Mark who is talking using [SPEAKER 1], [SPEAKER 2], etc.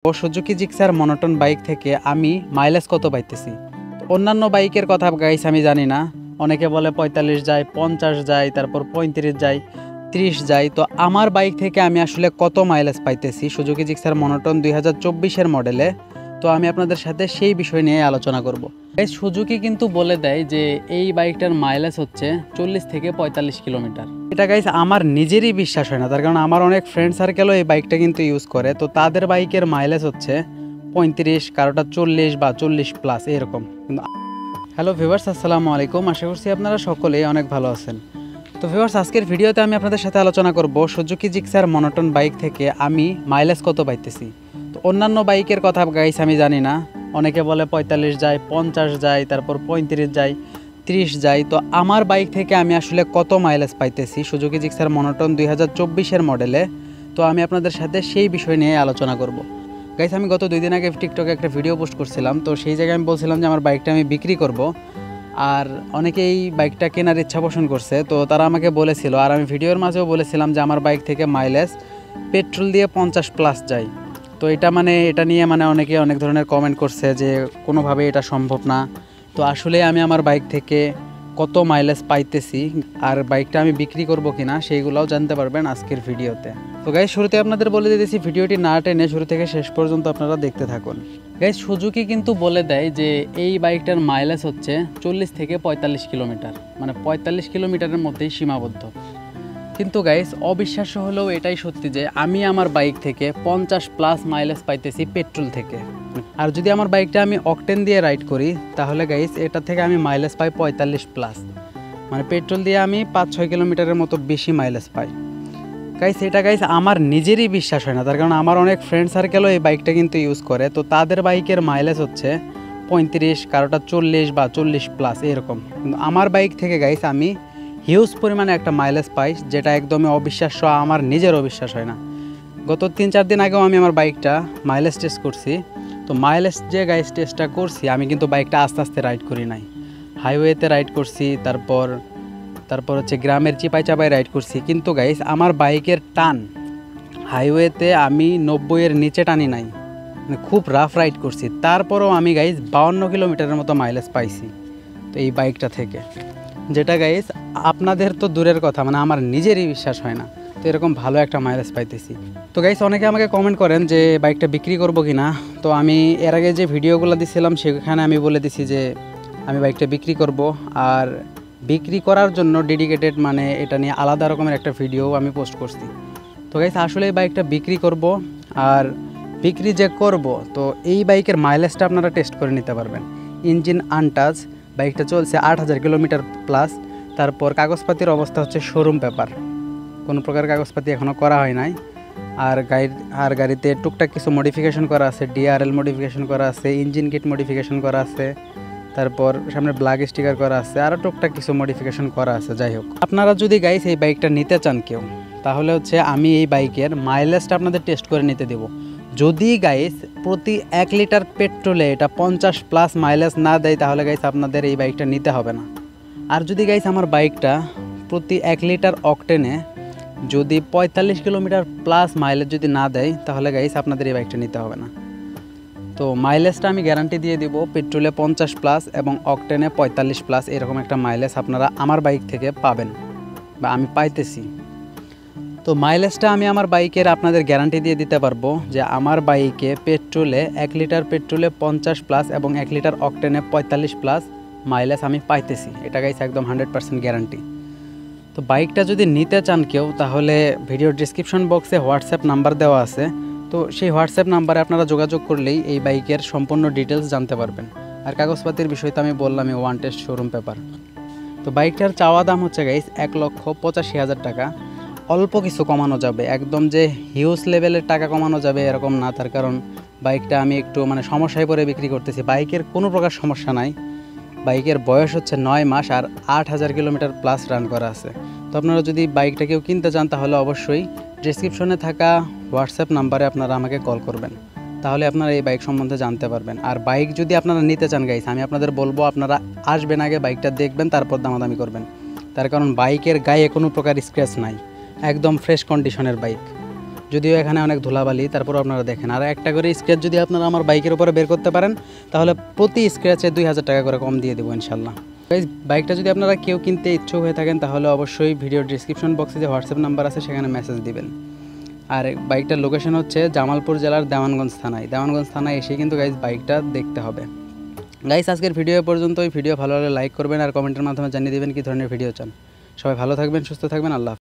[SPEAKER 1] Suzuki Gixxer monotone bike থেকে আমি mileage কত পাইতেছি। অন্যান্য বাইকের কথা গাইস আমি জানি না, অনেকে বলে 45 যায়, 50 যায়, তারপর 35 যায়, 30 যায়। তো আমার বাইক থেকে আমি আসলে কত মাইলেজ পাইতেছি সুজুকি জিক্সার মনোটন 2024-এর মডেলে, তো আমি আপনাদের সাথে সেই বিষয় নিয়ে আলোচনা করব। গাইস সুজুকি কিন্তু বলে দেয় যে এই বাইকটার মাইলেজ হচ্ছে 40 থেকে 45 কিলোমিটার। এটা গাইস আমার নিজেরই বিশ্বাস হয় না, তার কারণ আমার অনেক ফ্রেন্ড সার্কেলও এই বাইকটা কিন্তু ইউজ করে, তো তাদের বাইকের মাইলেজ হচ্ছে 35, কারোটা 40 বা 40+ এরকম। কিন্তু হ্যালো ভিউয়ার্স, আসসালামু আলাইকুম। আশা করছি আপনারা সকলেই অনেক ভালো আছেন। তো ভিউয়ার্স, আজকের ভিডিওতে আমি আপনাদের সাথে আলোচনা করব সুজুকি জিক্সার মনোটন বাইক থেকে আমি মাইলেজ কত পাইতেছি। তো অন্যান্য বাইকের কথা গাইস আমি জানি না, অনেকে বলে 45 যায়, 50 যায়, তারপর 35 যায়, 30 যায়। তো আমার বাইক থেকে আমি আসলে কত মাইলেজ পাইতেছি সুজুকি জিক্সার মনোটন 2024-এর মডেলে, তো আমি আপনাদের সাথে সেই বিষয় নিয়ে আলোচনা করব। গাইস আমি গত 2 দিন আগে টিকটকে একটা ভিডিও পোস্ট করছিলাম, তো সেই জায়গায় আমি বলছিলাম যে আমার বাইকটা আমি বিক্রি করব, আর অনেকেই বাইকটা কেনার ইচ্ছা পোষণ করছে। তো তারা আমাকে বলেছিল, আর আমি ভিডিওর মাঝেও বলেছিলাম যে আমার বাইক থেকে মাইলেজ পেট্রোল দিয়ে 50+ যায়। তো এটা নিয়ে অনেকে অনেক ধরনের কমেন্ট করছে যে কোনোভাবে এটা সম্ভব না। তো আসলে আমি আমার বাইক থেকে কত মাইলেজ পাইতেছি আর বাইকটা আমি বিক্রি করব কিনা সেইগুলোও জানতে পারবেন আজকের ভিডিওতে। তো গাইস শুরুতে আপনাদের বলে দিতেছি, ভিডিওটি না টেনে শুরু থেকে শেষ পর্যন্ত আপনারা দেখতে থাকুন। গাইস সুজুকি কিন্তু বলে দেয় যে এই বাইকটার মাইলেজ হচ্ছে 40 থেকে 45 কিলোমিটার, 45 কিলোমিটারের মধ্যেই সীমাবদ্ধ। কিন্তু গাইস অবিশ্বাস্য হলেও এটাই সত্যি যে আমি আমার বাইক থেকে 50+ মাইলেজ পাইতেছি পেট্রোল থেকে। আর যদি আমার বাইকটা আমি অকটেন দিয়ে রাইড করি তাহলে গাইস এটা থেকে আমি মাইলেজ পাই 45+, পেট্রোল দিয়ে আমি 5-6 কিলোমিটারের মতো বেশি মাইলেজ পাই। গাইস এটা গাইস আমার নিজেরই বিশ্বাস হয় না, তার কারণ আমার অনেক ফ্রেন্ড সার্কেলও এই বাইকটা কিন্তু ইউজ করে, তো তাদের বাইকের মাইলেজ হচ্ছে 35, কারোটা 40 বা 40+ এরকম। কিন্তু আমার বাইক থেকে গাইস আমি হিউজ পরিমাণে একটা মাইলেজ পাই, যেটা একদমই অবিশ্বাস্য, আমার নিজের অবিশ্বাস হয় না। গত 3-4 দিন আগেও আমি আমার বাইকটা মাইলেজ টেস্ট করছি। তো মাইলেজ যে গাইস টেস্টটা করছি, আমি কিন্তু বাইকটা আস্তে আস্তে রাইড করি নাই, হাইওয়েতে রাইড করছি, তারপর হচ্ছে গ্রামের চিপাই চাপাই রাইড করছি। কিন্তু গাইস আমার বাইকের টান হাইওয়েতে আমি 90-এর নিচে টানি নাই, খুব রাফ রাইড করছি, তারপরও আমি গাইস 52 কিলোমিটারের মতো মাইলেজ পাইছি তো এই বাইকটা থেকে, যেটা গাইস আপনাদের তো দূরের কথা, আমার নিজেরই বিশ্বাস হয় না। তো এরকম ভালো একটা মাইলেজ পাইতেছি। তো গাইস অনেকে আমাকে কমেন্ট করেন যে বাইকটা বিক্রি করব কি না। তো আমি এর আগে যে ভিডিওগুলো দিছিলাম সেখানে আমি বলে দিছি যে আমি বাইকটা বিক্রি করব, আর বিক্রি করার জন্য ডেডিকেটেড এটা নিয়ে আলাদা রকমের একটা ভিডিও আমি পোস্ট করছি। তো গাইস আসলে এই বাইকটা বিক্রি করব, আর বিক্রি যে করব তো এই বাইকের মাইলেজটা আপনারা টেস্ট করে নিতে পারবেন। ইঞ্জিন আনটাচ, বাইকটা চলছে 8000 কিলোমিটার প্লাস। তারপর কাগজপাতির অবস্থা হচ্ছে শোরুম পেপার, কোনো প্রকার কাগজপাতি এখনও করা হয় নাই। আর গাড়িতে টুকটাক কিছু মডিফিকেশন করা আছে, ডিআরএল মডিফিকেশন করা আছে, ইঞ্জিন কিট মডিফিকেশন করা আছে, তারপর সামনে ব্ল্যাক স্টিকার করা আছে, আরও টুকটাক কিছু মডিফিকেশন করা আছে। যাই হোক, আপনারা যদি গাইস এই বাইকটা নিতে চান কেউ, তাহলে হচ্ছে আমি এই বাইকের মাইলেজটা আপনাদের টেস্ট করে নিতে দেবো। যদি গাইস প্রতি 1 লিটার পেট্রোলে এটা 50+ মাইলেজ না দেয় তাহলে গাইস আপনাদের এই বাইকটা নিতে হবে না। আর যদি গাইস আমার বাইকটা প্রতি 1 লিটার অকটেনে যদি 45 কিলোমিটার প্লাস মাইলেজ যদি না দেয় তাহলে গাইস আপনাদের এই বাইকটা নিতে হবে না। তো মাইলেজটা আমি গ্যারান্টি দিয়ে দিব, পেট্রোলে 50+ এবং অকটেনে 45+ এরকম একটা মাইলেজ আপনারা আমার বাইক থেকে পাবেন বা আমি পাইতেছি। তো মাইলেজটা আমি আমার বাইকের আপনাদের গ্যারান্টি দিয়ে দিতে পারবো যে আমার বাইকে পেট্রোলে 1 লিটার পেট্রোলে 50+ এবং 1 লিটার অকটেনে 45+ মাইলেজ আমি পাইতেছি, এটা গাইস একদম 100% গ্যারান্টি। তো বাইকটা যদি নিতে চান কেউ, তাহলে ভিডিও ডিসক্রিপশন বক্সে হোয়াটসঅ্যাপ নাম্বার দেওয়া আছে, তো সেই হোয়াটসঅ্যাপ নাম্বারে আপনারা যোগাযোগ করলেই এই বাইকের সম্পূর্ণ ডিটেলস জানতে পারবেন। আর কাগজপাতির বিষয় তো আমি বললামই, ওয়ান টেস্ট শোরুম পেপার। তো বাইকটার চাওয়া দাম হচ্ছে গাইস 1,85,000 টাকা। অল্প কিছু কমানো যাবে, একদম যে হিউজ লেভেলের টাকা কমানো যাবে এরকম না, তার কারণ বাইকটা আমি একটু সমস্যায় পড়ে বিক্রি করতেছি। বাইকের কোনো প্রকার সমস্যা নাই, বাইকের বয়স হচ্ছে 9 মাস আর 8000 কিলোমিটার প্লাস রান করা আছে। তো আপনারা যদি বাইকটা কেউ কিনতে চান তাহলে অবশ্যই ডেসক্রিপশনে থাকা হোয়াটসঅ্যাপ নাম্বারে আপনারা আমাকে কল করবেন, তাহলে আপনারা এই বাইক সম্বন্ধে জানতে পারবেন। আর বাইক যদি আপনারা নিতে চান গাইস, আমি আপনাদের বলবো আপনারা আসবেন, আগে বাইকটা দেখবেন, তারপর দামাদামি করবেন, তার কারণ বাইকের গায়ে কোনো প্রকার স্ক্র্যাচ নাই, একদম ফ্রেশ কন্ডিশনের বাইক। যদিও এখানে অনেক ধুলাবালি, তারপর আপনারা দেখেন। আর একটা করে স্ক্র্যাচ যদি আপনারা আমার বাইকের উপরে বের করতে পারেন তাহলে প্রতি স্ক্র্যাচে 2000 টাকা করে কম দিয়ে দেবো ইনশাল্লাহ। গাইজ বাইকটা যদি আপনারা কেউ কিনতে ইচ্ছুক হয়ে থাকেন তাহলে অবশ্যই ভিডিওর ডিসক্রিপশন বক্সে যে হোয়াটসঅ্যাপ নাম্বার আছে সেখানে মেসেজ দিবেন। আর বাইকটার লোকেশন হচ্ছে জামালপুর জেলার দেওয়ানগঞ্জ থানায়। দেওয়ানগঞ্জ থানায় এসে কিন্তু গাইজ বাইকটা দেখতে হবে। গাইজ আজকের ভিডিও পর্যন্ত। ভিডিও ভালো লাগলে লাইক করবেন আর কমেন্টের মাধ্যমে জানিয়ে দেবেন কী ধরনের ভিডিও চান। সবাই ভালো থাকবেন, সুস্থ থাকবেন, আল্লাহ।